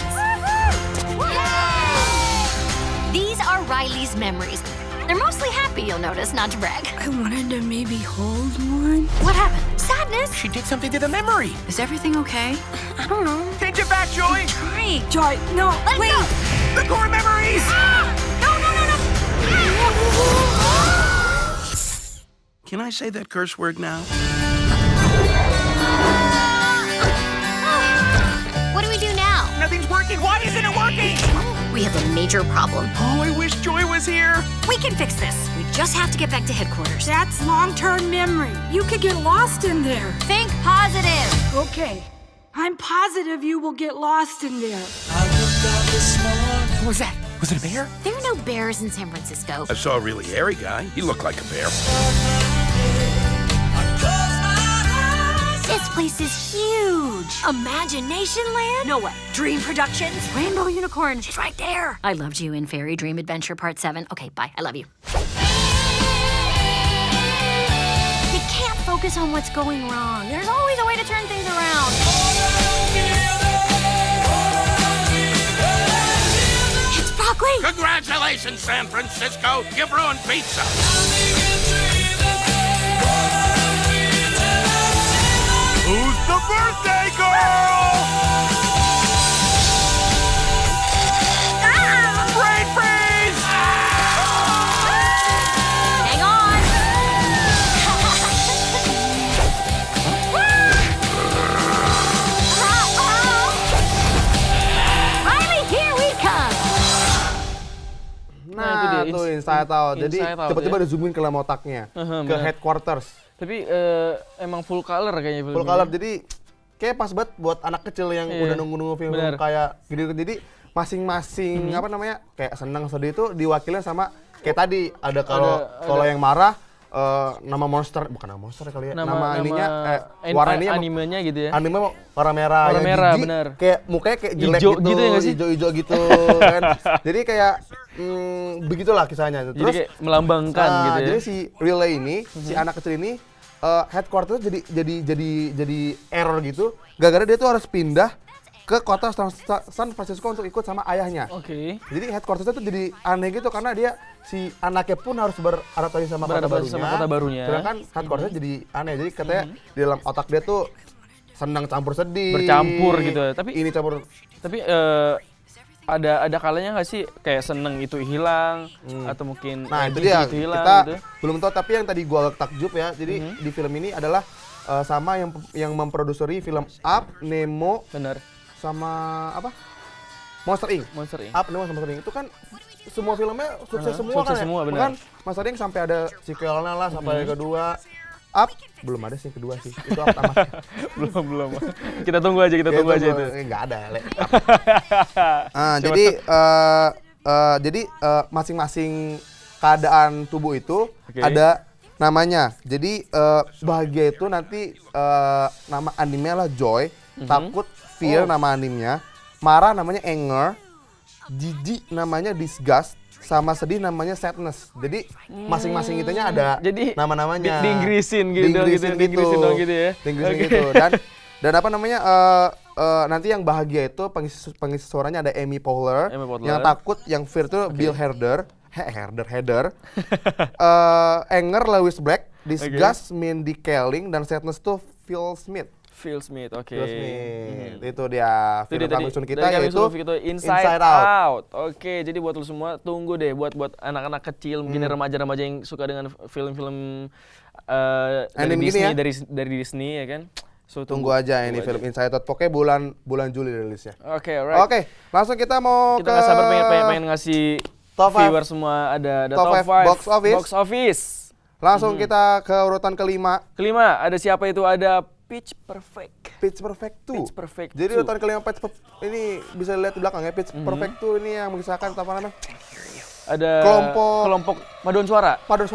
Speaker 2: These are Riley's memories. They're mostly happy, you'll notice, not to brag.
Speaker 14: I wanted to maybe hold one.
Speaker 2: What happened? Sadness?
Speaker 15: She did something to the memory.
Speaker 14: Is everything okay?
Speaker 2: I don't know.
Speaker 15: Take it back, Joy.
Speaker 2: I'm trying.
Speaker 14: Joy, no,
Speaker 2: Let
Speaker 14: wait.
Speaker 2: go.
Speaker 15: The core memories.
Speaker 2: No.
Speaker 15: Can I say that curse word now?
Speaker 2: What do we do now?
Speaker 15: Nothing's working. Why isn't it working?
Speaker 2: We have a major problem.
Speaker 16: Oh, I wish Joy was here.
Speaker 2: We can fix this. We just have to get back to headquarters.
Speaker 14: That's long-term memory. You could get lost in there.
Speaker 2: Think positive.
Speaker 14: Okay. I'm positive you will get lost in there.
Speaker 2: What was that?
Speaker 16: Was it a bear?
Speaker 2: There are no bears in San Francisco.
Speaker 15: I saw a really hairy guy. He looked like a bear.
Speaker 2: This place is huge. Imagination Land? No way. Dream Productions? Rainbow Unicorn? She's right there. I loved you in Fairy Dream Adventure Part 7. Okay, bye. I love you. You can't focus on what's going wrong. There's always a way to turn things around. It's broccoli.
Speaker 15: Congratulations, San Francisco. You've ruined pizza. Who's the birthday girl?
Speaker 16: Brain freeze!
Speaker 2: Hang on. Riley, here we come.
Speaker 6: Nah, tuh Inside Out. Jadi
Speaker 7: Inside Out,
Speaker 6: tiba-tiba
Speaker 7: ya.
Speaker 6: di-zoomin ke dalam otaknya, ke
Speaker 7: benar.
Speaker 6: headquarters.
Speaker 7: Tapi emang full color kayaknya film
Speaker 6: Full
Speaker 7: ini.
Speaker 6: color, jadi kayak pas banget buat anak kecil yang
Speaker 7: Iya,
Speaker 6: udah nunggu-nunggu film
Speaker 7: benar.
Speaker 6: kayak gitu. Jadi masing-masing apa namanya, kayak senang sedih itu diwakilin sama kayak tadi ada kalau yang marah nama monster, bukan nama monster kali ya, nama ininya warna ininya
Speaker 7: animenya gitu ya.
Speaker 6: anime warna merah,
Speaker 7: Warna
Speaker 6: yang
Speaker 7: merah,
Speaker 6: jijik,
Speaker 7: benar.
Speaker 6: kayak mukanya kayak jelek
Speaker 7: Ijo
Speaker 6: gitu,
Speaker 7: gitu ya nggak sih?
Speaker 6: ijo-ijo gitu kan. Jadi kayak begitulah kisahnya.
Speaker 7: Jadi
Speaker 6: Terus
Speaker 7: kayak melambangkan gitu ya.
Speaker 6: Jadi si Riley ini, si anak kecil ini headquarters jadi error gitu. Gara-gara dia tuh harus pindah ke kota San Francisco untuk ikut sama ayahnya.
Speaker 7: Oke.
Speaker 6: Jadi headquarters itu jadi aneh gitu karena dia si anaknya pun harus beradaptasi sama kota barunya. Sedangkan headquarters jadi aneh. Jadi katanya di dalam otak dia tuh senang campur sedih.
Speaker 7: Bercampur gitu. Tapi
Speaker 6: ini campur.
Speaker 7: Tapi ada kalanya nggak sih kayak seneng itu hilang atau mungkin
Speaker 6: Nah itu
Speaker 7: jijik
Speaker 6: dia,
Speaker 7: itu hilang,
Speaker 6: kita
Speaker 7: gitu.
Speaker 6: belum tahu, tapi yang tadi gua agak takjub ya, jadi di film ini adalah sama yang memproduksi film Up, Nemo,
Speaker 7: benar,
Speaker 6: sama apa? Monster Inc. Up, Nemo, sama Monster Inc. Itu kan semua filmnya sukses semua
Speaker 7: sukses
Speaker 6: kan
Speaker 7: semua,
Speaker 6: ya?
Speaker 7: benar.
Speaker 6: Bukan Monster Inc. sampai ada sequelnya lah, sampai kedua. Up, belum ada sih kedua sih, itu Up tamat.
Speaker 7: belum. Kita tunggu aja itu.
Speaker 6: Nggak ada, Le. Jadi masing-masing keadaan tubuh itu ada namanya. Jadi bahagia itu nanti nama animenya lah Joy, takut fear nama animenya, marah namanya anger, jijik namanya disgust, sama sedih namanya sadness. Jadi masing-masing itunya ada nama-namanya.
Speaker 7: Diinggrisin gitu. Diinggrisin dong gitu ya.
Speaker 6: Diinggrisin gitu. Dan apa namanya nanti yang bahagia itu pengisi suaranya ada Amy Poehler. Yang takut, yang fear itu Bill Hader. Anger Lewis Black, disgust Mindy Kaling, dan sadness tuh Phil Smith.
Speaker 7: Oke.
Speaker 6: Itu dia film coming soon kita, yaitu
Speaker 7: Inside Out. Oke, jadi buat lu semua tunggu deh buat anak-anak kecil, mungkin remaja-remaja yang suka dengan film-film dari Disney, dari Disney ya kan. So,
Speaker 6: tunggu aja ini film Inside Out. Pokoknya bulan Juli rilisnya.
Speaker 7: Oke, alright.
Speaker 6: Oke, langsung kita mau
Speaker 7: kita nggak sabar pengen ngasih viewer semua ada
Speaker 6: top 5
Speaker 7: box office.
Speaker 6: Langsung kita ke urutan kelima.
Speaker 7: Ada siapa itu? Ada Pitch Perfect 2.
Speaker 6: Jadi urutan kelima ini bisa lihat di belakang ya. Pitch Perfect 2 ini yang mengisahkan apa namanya?
Speaker 7: Ada kelompok paduan suara.
Speaker 6: Padus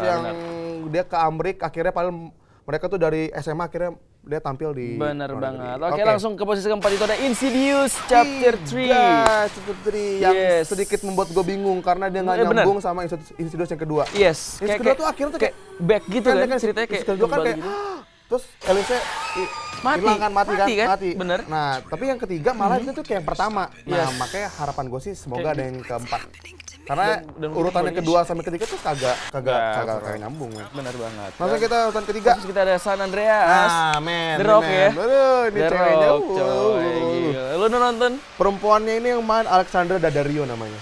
Speaker 6: yang dia ke Amerika, akhirnya padahal mereka tuh dari SMA akhirnya dia tampil di
Speaker 7: Bener banget. Oke, langsung ke posisi keempat itu ada Insidious Chapter 3.
Speaker 6: Chapter 3 yang sedikit membuat gue bingung karena dia nggak nyambung sama Insidious yang kedua.
Speaker 7: Yes.
Speaker 6: Yang kedua tuh akhirnya tuh kayak
Speaker 7: back gitu kan ceritanya kayak
Speaker 6: kedua kan kayak terus Elise hilang kan, mati.
Speaker 7: Bener.
Speaker 6: Nah, tapi yang ketiga malah itu tuh kayak yang pertama. Nah, makanya harapan gue sih semoga ada yang keempat. Karena urutannya kedua sampai ketiga tuh kagak nyambung ya.
Speaker 7: Benar banget.
Speaker 6: Langsung kita urutan ketiga.
Speaker 7: Terus kita ada San Andreas.
Speaker 6: Men.
Speaker 7: The Rock ya.
Speaker 6: Aduh, ini ceweknya.
Speaker 7: Lu udah nonton?
Speaker 6: Perempuannya ini yang main Alexandra Daddario namanya.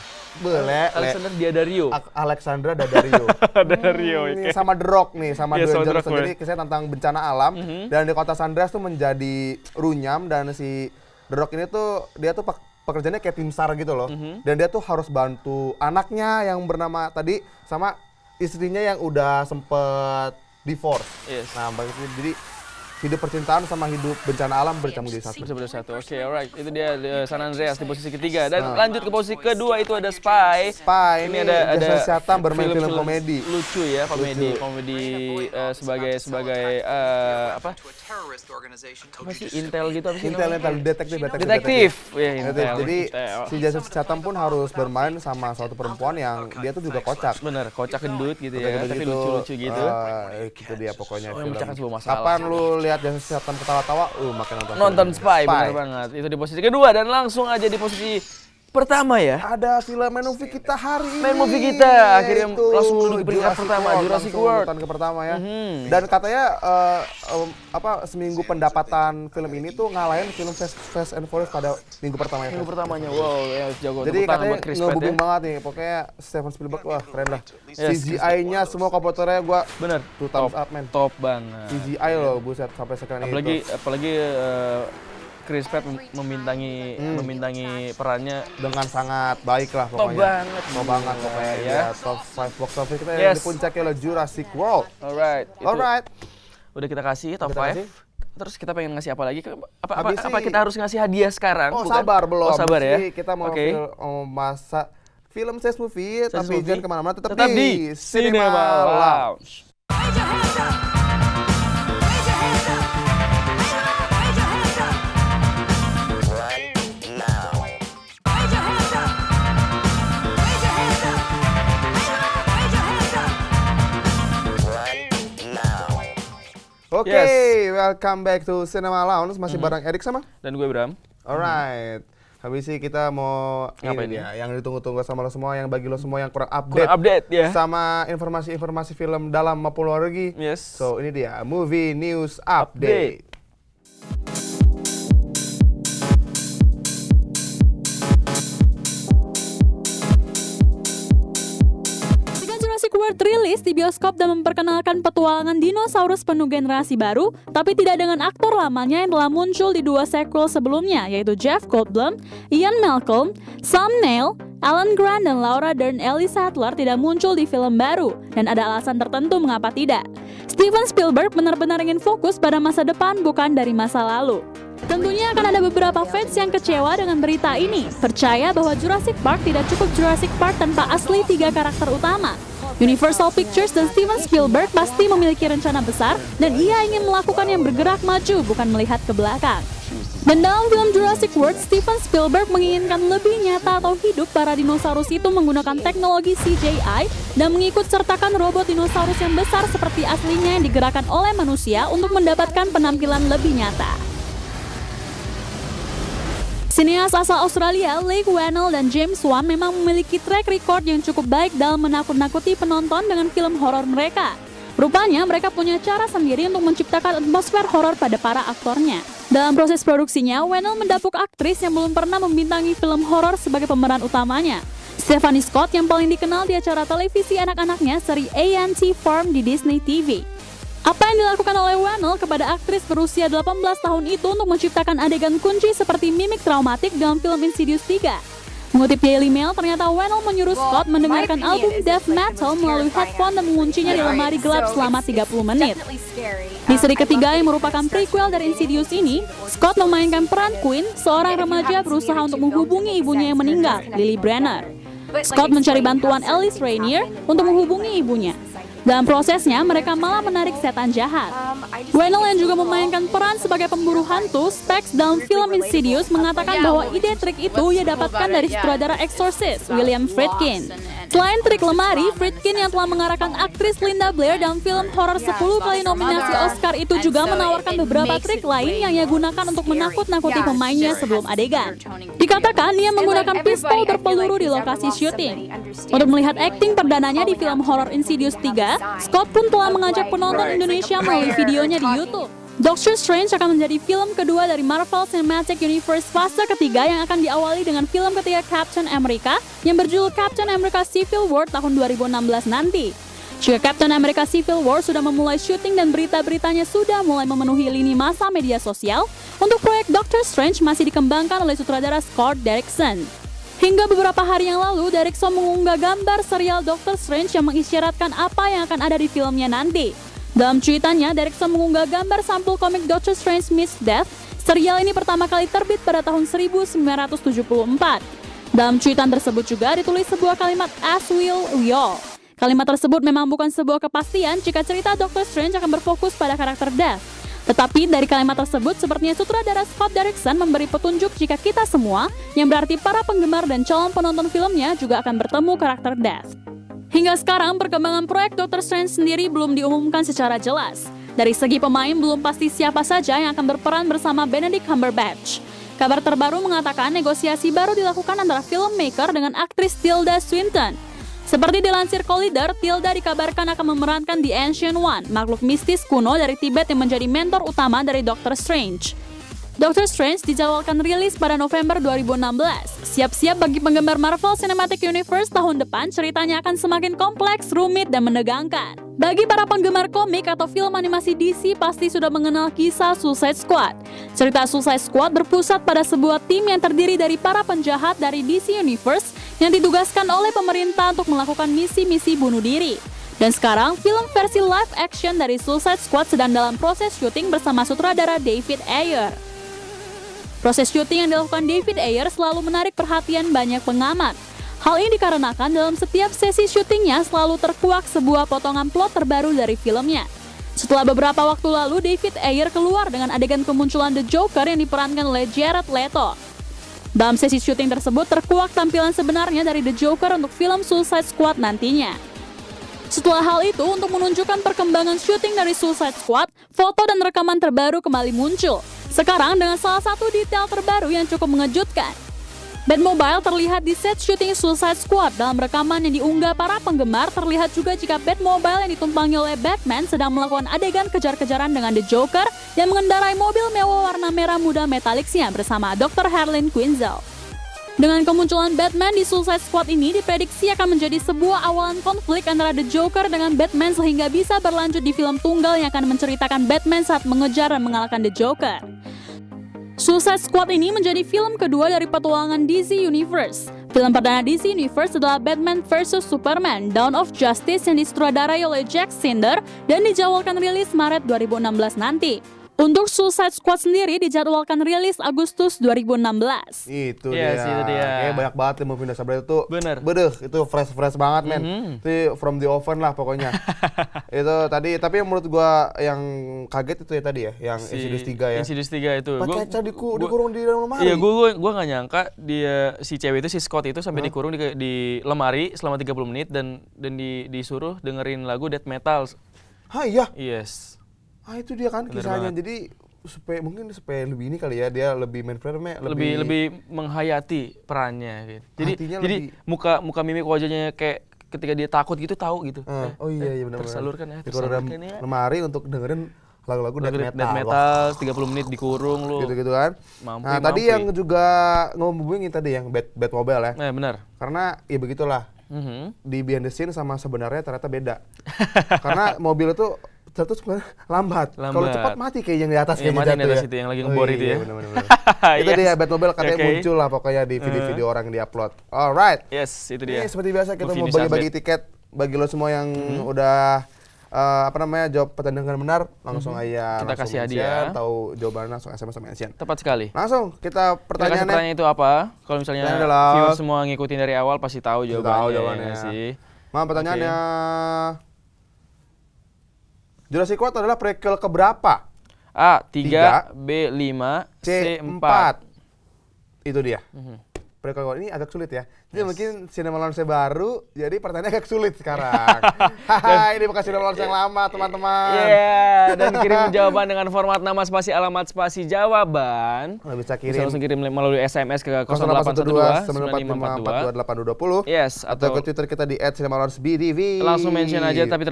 Speaker 7: Alexandra Daddario.
Speaker 6: Alexandra Daddario. Ini sama The Rock nih, sama Dwayne Johnson. Jadi kisahnya tentang bencana alam dan di kota San Andreas tuh menjadi runyam, dan si The Rock ini tuh dia tuh pekerjaannya kayak tim SAR gitu loh. Dan dia tuh harus bantu anaknya yang bernama tadi sama istrinya yang udah sempet divorce. Nah, jadi hidup percintaan sama hidup bencana alam bercampur jadi satu.
Speaker 7: Oke, alright. Itu dia San Andreas di posisi ketiga. Dan lanjut ke posisi kedua itu ada Spy.
Speaker 6: Ini ada Jason Statham bermain film komedi.
Speaker 7: Lucu ya, komedi sebagai apa? Apa sih Intel gitu apa sih?
Speaker 6: Intel
Speaker 7: detektif. Ya, Intel.
Speaker 6: Jadi si Jason Statham pun harus bermain sama suatu perempuan yang dia tuh juga kocak.
Speaker 7: Bener, kocak gendut gitu ya, tapi lucu-lucu gitu.
Speaker 6: Itu dia pokoknya film.
Speaker 7: Memecahkan sebuah masalah.
Speaker 6: Kapan lu lihat Jason Statham ketawa-tawa, makin
Speaker 7: nonton Spy, bener banget. Itu di posisi kedua dan langsung aja di posisi pertama ya.
Speaker 6: Ada film main movie kita hari ini.
Speaker 7: Main movie kita akhirnya langsung menduduki peringkat pertama, Jurassic World.
Speaker 6: Ke pertama ya. Dan katanya seminggu pendapatan film ini tuh ngalahin film Fast and Furious pada minggu pertama ya.
Speaker 7: Minggu pertamanya, wow, ya jago.
Speaker 6: Jadi katanya nge-booming banget nih, pokoknya Steven Spielberg wah keren lah. CGI-nya semua komputernya gua
Speaker 7: bener
Speaker 6: tuh thumbs up man.
Speaker 7: Top banget.
Speaker 6: CGI loh, buset sampai sekeren itu.
Speaker 7: Apalagi Chris Pratt memintangi perannya
Speaker 6: dengan sangat baik lah pokoknya. Top banget pokoknya ya. Top 5 box office kita yang di puncaknya adalah Jurassic World.
Speaker 7: Alright. Udah kita kasih top 5. Terus kita pengen ngasih apa lagi? Apa kita harus ngasih hadiah sekarang?
Speaker 6: Oh, sabar belum.
Speaker 7: Oh, sabar ya.
Speaker 6: Kita mau masa film Ses Movie, tapi jangan kemana-mana, tetap di Cinema Lounge. Oke, welcome back to Cinema Lounge. Masih bareng Erik sama?
Speaker 7: Dan gue Bram.
Speaker 6: Alright. Habis ini kita mau
Speaker 7: ngapain
Speaker 6: ini ya, yang ditunggu-tunggu sama lo semua, yang bagi lo semua yang kurang update
Speaker 7: ya.
Speaker 6: Sama informasi-informasi film dalam maupun luar negeri.
Speaker 7: Yes.
Speaker 6: So ini dia, Movie News Update.
Speaker 17: Jurassic World rilis di bioskop dan memperkenalkan petualangan dinosaurus penuh generasi baru, tapi tidak dengan aktor lamanya yang telah muncul di 2 sequel sebelumnya, yaitu Jeff Goldblum, Ian Malcolm, Sam Neill, Alan Grant, dan Laura Dern Ellie Sattler tidak muncul di film baru, dan ada alasan tertentu mengapa tidak. Steven Spielberg benar-benar ingin fokus pada masa depan, bukan dari masa lalu. Tentunya akan ada beberapa fans yang kecewa dengan berita ini, percaya bahwa Jurassic Park tidak cukup Jurassic Park tanpa asli 3 karakter utama. Universal Pictures dan Steven Spielberg pasti memiliki rencana besar dan ia ingin melakukan yang bergerak maju, bukan melihat ke belakang. Dan dalam film Jurassic World, Steven Spielberg menginginkan lebih nyata atau hidup para dinosaurus itu menggunakan teknologi CGI dan mengikut sertakan robot dinosaurus yang besar seperti aslinya yang digerakkan oleh manusia untuk mendapatkan penampilan lebih nyata. Sineas asal Australia, Leigh Whannell dan James Wan memang memiliki track record yang cukup baik dalam menakut-nakuti penonton dengan film horor mereka. Rupanya mereka punya cara sendiri untuk menciptakan atmosfer horor pada para aktornya. Dalam proses produksinya, Whannell mendapuk aktris yang belum pernah membintangi film horor sebagai pemeran utamanya. Stephanie Scott yang paling dikenal di acara televisi anak-anaknya seri A&T Farm di Disney TV. Apa yang dilakukan oleh Whannell kepada aktris berusia 18 tahun itu untuk menciptakan adegan kunci seperti mimik traumatik dalam film Insidious 3? Mengutip Daily Mail, ternyata Whannell menyuruh Scott mendengarkan album death metal melalui headphone dan menguncinya di lemari gelap selama 30 menit. Di seri ketiga yang merupakan prequel dari Insidious ini, Scott memainkan peran Quinn, seorang remaja berusaha untuk menghubungi ibunya yang meninggal, Lily Brenner. Scott mencari bantuan Alice Rainier untuk menghubungi ibunya. Dalam prosesnya, mereka malah menarik setan jahat. Whannell yang juga memainkan peran sebagai pemburu hantu, Specs dalam film Insidious mengatakan bahwa ide trik itu ia dapatkan dari sutradara Exorcist, William Friedkin. Selain trik lemari, Friedkin yang telah mengarahkan aktris Linda Blair dalam film horor 10 kali nominasi Oscar itu juga menawarkan beberapa trik lain yang ia gunakan untuk menakut-nakuti pemainnya sebelum adegan. Dikatakan ia menggunakan pistol berpeluru di lokasi syuting. Untuk melihat akting perdananya di film horor Insidious 3, Scott pun telah mengajak penonton Indonesia melalui videonya di YouTube. Doctor Strange akan menjadi film kedua dari Marvel Cinematic Universe fase ketiga yang akan diawali dengan film ketiga Captain America yang berjudul Captain America Civil War tahun 2016 nanti. Jika Captain America Civil War sudah memulai syuting dan berita-beritanya sudah mulai memenuhi lini masa media sosial, untuk proyek Doctor Strange masih dikembangkan oleh sutradara Scott Derrickson. Hingga beberapa hari yang lalu, Derrickson mengunggah gambar serial Doctor Strange yang mengisyaratkan apa yang akan ada di filmnya nanti. Dalam cuitannya, Derrickson mengunggah gambar sampul komik Doctor Strange Meets Death. Serial ini pertama kali terbit pada tahun 1974. Dalam cuitan tersebut juga ditulis sebuah kalimat "As will we all". Kalimat tersebut memang bukan sebuah kepastian jika cerita Doctor Strange akan berfokus pada karakter Death. Tetapi dari kalimat tersebut sepertinya sutradara Scott Derrickson memberi petunjuk jika kita semua, yang berarti para penggemar dan calon penonton filmnya, juga akan bertemu karakter Death. Hingga sekarang perkembangan proyek Doctor Strange sendiri belum diumumkan secara jelas. Dari segi pemain belum pasti siapa saja yang akan berperan bersama Benedict Cumberbatch. Kabar terbaru mengatakan negosiasi baru dilakukan antara filmmaker dengan aktris Tilda Swinton. Seperti dilansir Collider, Tilda dikabarkan akan memerankan The Ancient One, makhluk mistis kuno dari Tibet yang menjadi mentor utama dari Doctor Strange. Doctor Strange dijadwalkan rilis pada November 2016. Siap-siap bagi penggemar Marvel Cinematic Universe tahun depan, ceritanya akan semakin kompleks, rumit, dan menegangkan. Bagi para penggemar komik atau film animasi DC pasti sudah mengenal kisah Suicide Squad. Cerita Suicide Squad berpusat pada sebuah tim yang terdiri dari para penjahat dari DC Universe yang ditugaskan oleh pemerintah untuk melakukan misi-misi bunuh diri. Dan sekarang, film versi live action dari Suicide Squad sedang dalam proses syuting bersama sutradara David Ayer. Proses syuting yang dilakukan David Ayer selalu menarik perhatian banyak pengamat. Hal ini dikarenakan dalam setiap sesi syutingnya selalu terkuak sebuah potongan plot terbaru dari filmnya. Setelah beberapa waktu lalu, David Ayer keluar dengan adegan kemunculan The Joker yang diperankan oleh Jared Leto. Dalam sesi syuting tersebut terkuak tampilan sebenarnya dari The Joker untuk film Suicide Squad nantinya. Setelah hal itu, untuk menunjukkan perkembangan syuting dari Suicide Squad, foto dan rekaman terbaru kembali muncul. Sekarang dengan salah satu detail terbaru yang cukup mengejutkan. Batmobile terlihat di set syuting Suicide Squad. Dalam rekaman yang diunggah para penggemar, terlihat juga jika Batmobile yang ditumpangi oleh Batman sedang melakukan adegan kejar-kejaran dengan The Joker yang mengendarai mobil mewah warna merah muda Metallicsnya bersama Dr. Harleen Quinzel. Dengan kemunculan Batman di Suicide Squad ini diprediksi akan menjadi sebuah awalan konflik antara The Joker dengan Batman sehingga bisa berlanjut di film tunggal yang akan menceritakan Batman saat mengejar dan mengalahkan The Joker. Suicide Squad ini menjadi film kedua dari petualangan DC Universe. Film perdana DC Universe adalah Batman vs Superman: Dawn of Justice yang disutradarai oleh Zack Snyder dan dijadwalkan rilis Maret 2016 nanti. Untuk Suicide Squad sendiri dijadwalkan rilis Agustus 2016.
Speaker 6: Itu
Speaker 7: Yes,
Speaker 6: dia.
Speaker 7: itu dia.
Speaker 6: Kayak banyak banget yang mau pindah sabar itu.
Speaker 7: Bener.
Speaker 6: Bedeh, itu fresh banget men. Itu from the oven lah pokoknya. Itu tadi, tapi yang menurut gua yang kaget itu ya tadi ya, yang Insidious 3 ya.
Speaker 7: Insidious 3 itu.
Speaker 6: Pakai kaca dikurung di dalam lemari.
Speaker 7: Iya, gua nggak nyangka dia si cewek itu, si Scott itu sampai dikurung di lemari selama 30 menit dan disuruh dengerin lagu death metal.
Speaker 6: Hah iya?
Speaker 7: Yes.
Speaker 6: Ah itu dia kan
Speaker 7: Bener
Speaker 6: kisahnya.
Speaker 7: banget.
Speaker 6: Jadi supaya lebih ini kali ya, dia lebih main filmnya
Speaker 7: lebih menghayati perannya gitu.
Speaker 6: Hatinya
Speaker 7: Jadi muka mimik wajahnya kayak ketika dia takut gitu tahu gitu.
Speaker 6: Oh iya benar.
Speaker 7: Tersalurkan ya.
Speaker 6: Dikurung
Speaker 7: ya.
Speaker 6: lemari untuk dengerin lagu-lagu death
Speaker 7: metal 30 menit dikurung lu.
Speaker 6: Gitu kan.
Speaker 7: Mampu.
Speaker 6: Tadi yang juga ngomongin tadi yang Batmobile ya.
Speaker 7: Benar.
Speaker 6: Karena ya begitulah. Di behind the scene sama sebenarnya ternyata beda. Karena mobil itu terus lambat. Kalau cepat mati kayak yang di atas
Speaker 7: kayaknya
Speaker 6: mati
Speaker 7: di atas itu yang lagi ngebor itu ya.
Speaker 6: Bener. Itu dia Batmobile katanya muncul lah pokoknya di video-video orang yang di-upload. Alright.
Speaker 7: Yes, itu dia.
Speaker 6: Ini seperti biasa kita mau bagi-bagi tiket bagi lo semua yang udah jawab pertanyaan benar, langsung aja
Speaker 7: kita kasih hadiah
Speaker 6: atau jawabannya langsung SMS sama mention.
Speaker 7: Tepat sekali.
Speaker 6: Langsung kita pertanyaannya.
Speaker 7: Pertanyaan itu apa? Kalau misalnya viewer semua ngikutin dari awal pasti tahu jawabannya sih.
Speaker 6: Pertanyaannya. Jurassic World adalah prequel keberapa?
Speaker 7: A. 3, B. 5, C. 4.
Speaker 6: Itu dia. Prequel ini agak sulit ya. Jadi mungkin Cinema Launch baru, jadi pertanyaannya agak sulit sekarang. Haha, ini bukan Cinema Launch yang lama teman-teman.
Speaker 7: Iya, dan kirim jawaban dengan format nama spasi alamat spasi jawaban.
Speaker 6: Bisa kirim.
Speaker 7: Bisa langsung kirim melalui SMS ke
Speaker 6: 0812 955 4220.
Speaker 7: Yes,
Speaker 6: atau ke Twitter kita di @cinemalaunchbtv.
Speaker 7: Langsung mention aja, tapi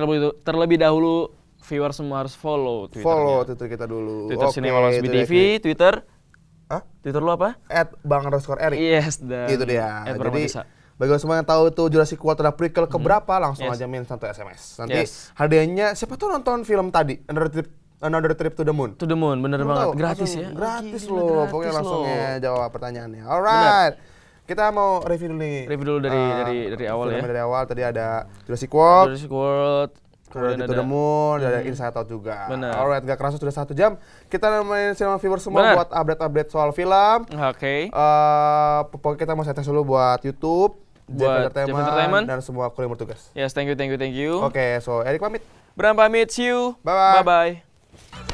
Speaker 7: terlebih dahulu viewer semua harus follow Twitternya.
Speaker 6: Follow Twitter kita dulu.
Speaker 7: Twitter Cinema Launch BTV, Twitter.
Speaker 6: Hah?
Speaker 7: Twitter lu apa?
Speaker 6: @bang_erik.
Speaker 7: Yes, dan
Speaker 6: itu dia. Jadi Bagi semua yang tahu itu Jurassic World ada prequel keberapa, langsung aja min 1 SMS. Nanti hadiahnya siapa tuh nonton film tadi Another Trip to the Moon.
Speaker 7: To the Moon, bener banget.
Speaker 6: Tahu,
Speaker 7: Gratis
Speaker 6: langsung,
Speaker 7: ya.
Speaker 6: Gratis loh, pokoknya langsung jawab pertanyaannya. Alright. Kita mau review dulu nih.
Speaker 7: Review dulu dari awal ya.
Speaker 6: Dari awal tadi ada Jurassic World.
Speaker 7: Kemudian
Speaker 6: ada The Moon, ada Inside Out juga.
Speaker 7: Bener.
Speaker 6: Alright, gak kerasa sudah 1 jam. Kita nemenin cinema viewer semua buat update-update soal film.
Speaker 7: Oke.
Speaker 6: Pokoknya kita mau setting dulu buat YouTube,
Speaker 7: buat Jeff Entertainment
Speaker 6: dan semua kru yang bertugas.
Speaker 7: Yes, thank you.
Speaker 6: Oke, so Erik pamit.
Speaker 7: Bram pamit, see you.
Speaker 6: Bye-bye.
Speaker 7: Bye-bye.